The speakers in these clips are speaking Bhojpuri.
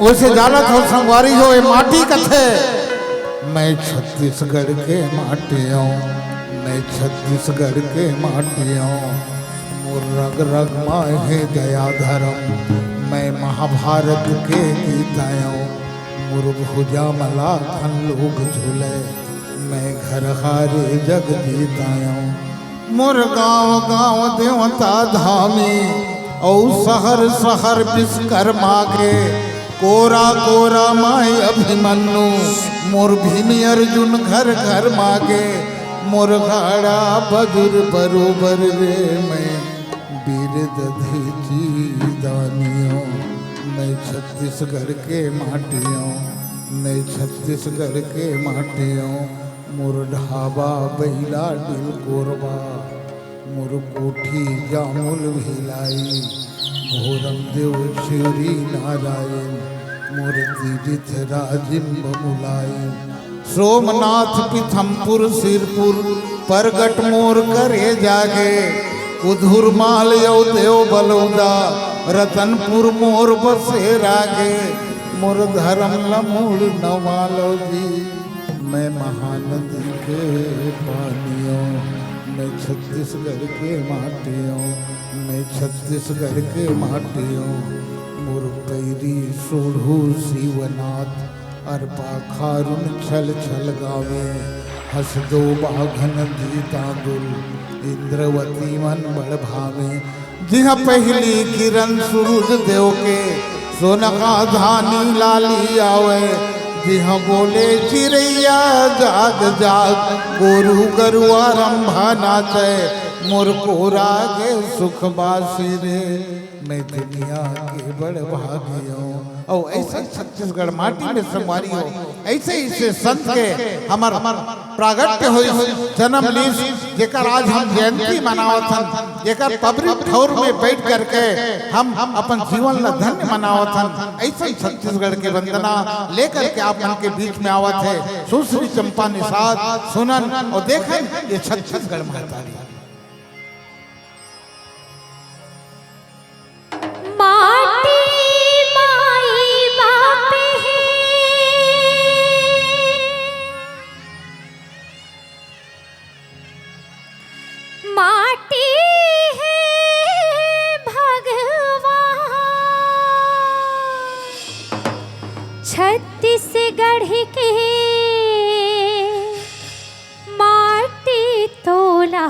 वैसे जानत हो संगवारी हो ये माटी कथे मैं छत्तीसगढ़ के माटियों, मैं छत्तीसगढ़ के माटियों, मोर रग रग माँ है दया धर्म, मैं महाभारत के गीतायों, मोर भुजा मला खन लोग झूले, मैं घर हारे जग जीतायों, मोर गाँव गाँव देवता धामी और शहर शहर विश्वकर्मा के, कोरा कोरा माई अभिमन्यु, मोर भीमी अर्जुन घर घर मागे, मोर घाड़ा बजुर बरोबर रे, मैं वीर दधीची दानियों, मैं छत्तीसगढ़ के माटियों, मैं छत्तीसगढ़ के माटियों, मोर ढाबा बैला दिल कोरबा, मोर कोठी जामुल भिलाई, भोरम देव शिवरी नारायण, मोर तीर्थ राजिम्ब मुलाई, सोमनाथ पिथमपुर सिरपुर परगट मोर करे जागे, उधुर माल यौ देव बलौदा रतनपुर मोर बसे रागे, मोर धर्म लमूल नवालो जी, मैं महानदी के पानियों, मैं छत्तीसगढ़ के माटियों, मैं छत्तीसगढ़ के माटियों, मोर पैरी सोढ़ू शिवनाथ अरपा खारुन छल छल गावे, हस दो बाघन जीता गुल इंद्रवती मन बड़ भावे, जिह पहली किरण सूरज देव के सोनका धानी लाली आवे, जिह बोले चिड़ैया जाग जाग गोरु गरुआ रंभा नाचे, मोर को रागे सुख बासी रे, मैं दुनिया के बड़ भागियों। और ऐसे छत्तीसगढ़ माटी में संवारी हो, ऐसे ऐसे संत के हमर प्रागट्य हो जन्म लीस, जेकर आज हम जयंती मनावत हन, जेकर पब्लिक ठौर में बैठ करके हम अपन जीवन ला धन्य मनावत हन, ऐसे छत्तीसगढ़ के वंदना लेकर के आप मन के बीच में आवत है। सुश्री चंपा निषाद सुनन और देखें ये छत्तीसगढ़ महतारी छत्तीसगढ़ के माटी तोला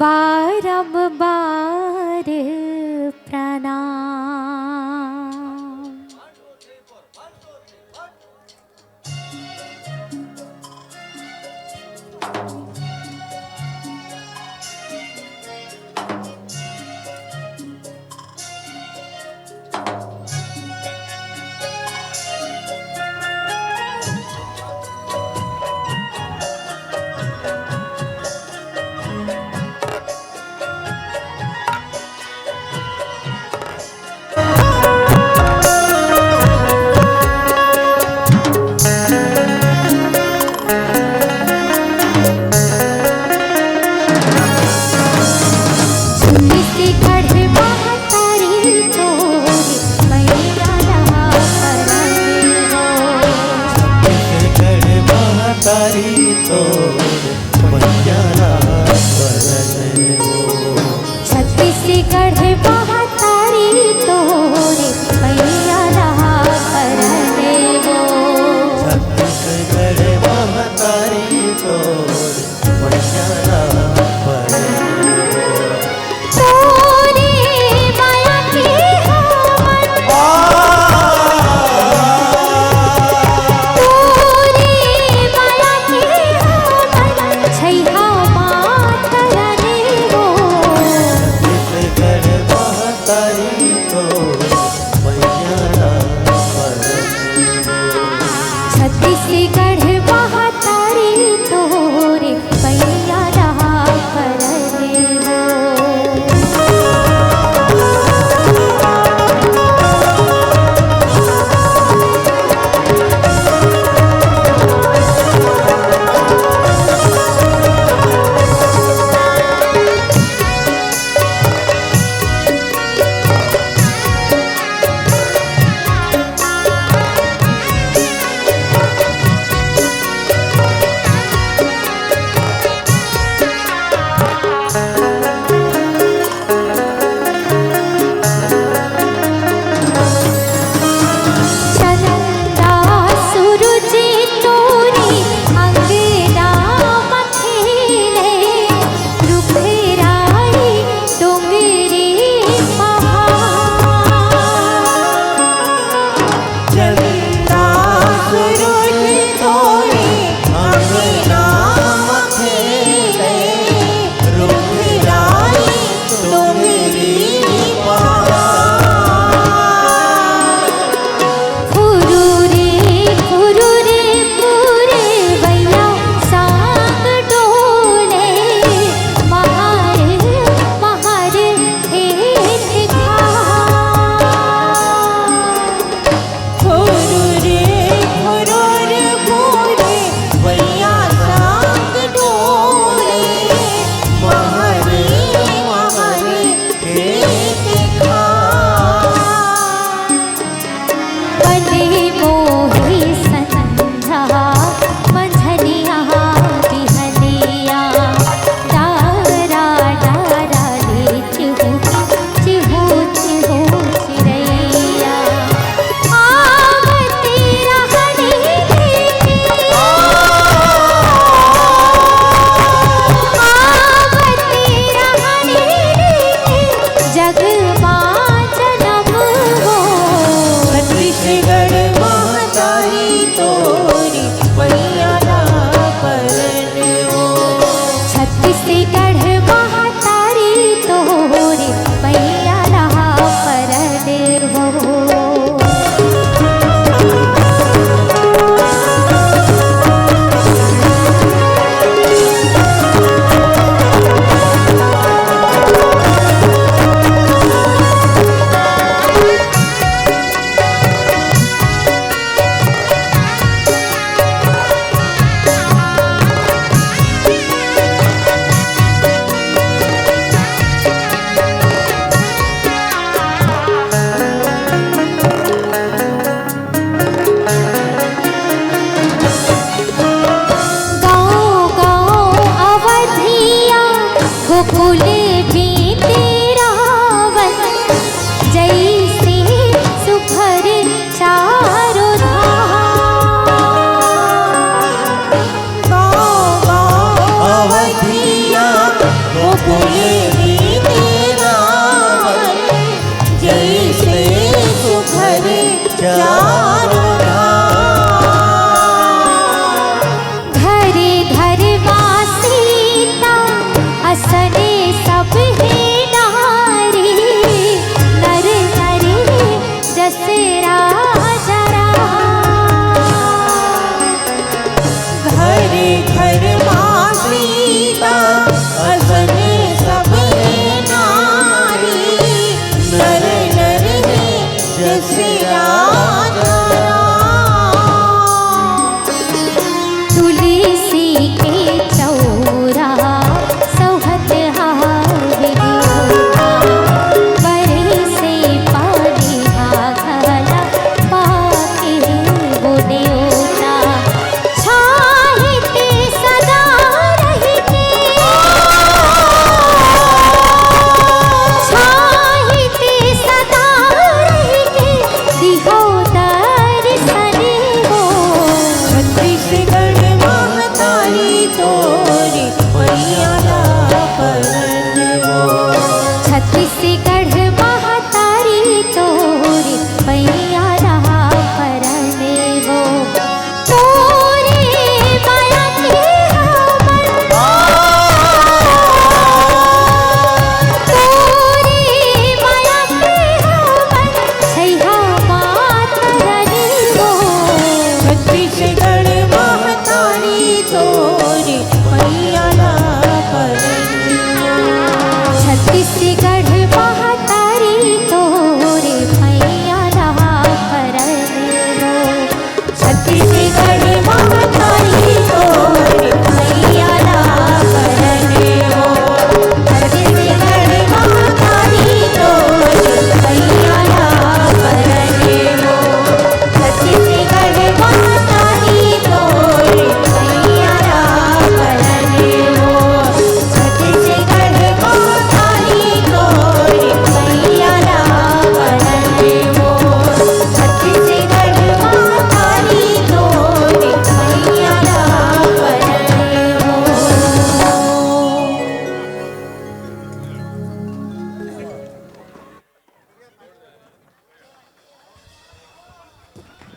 बारंबार प्रणाम। तो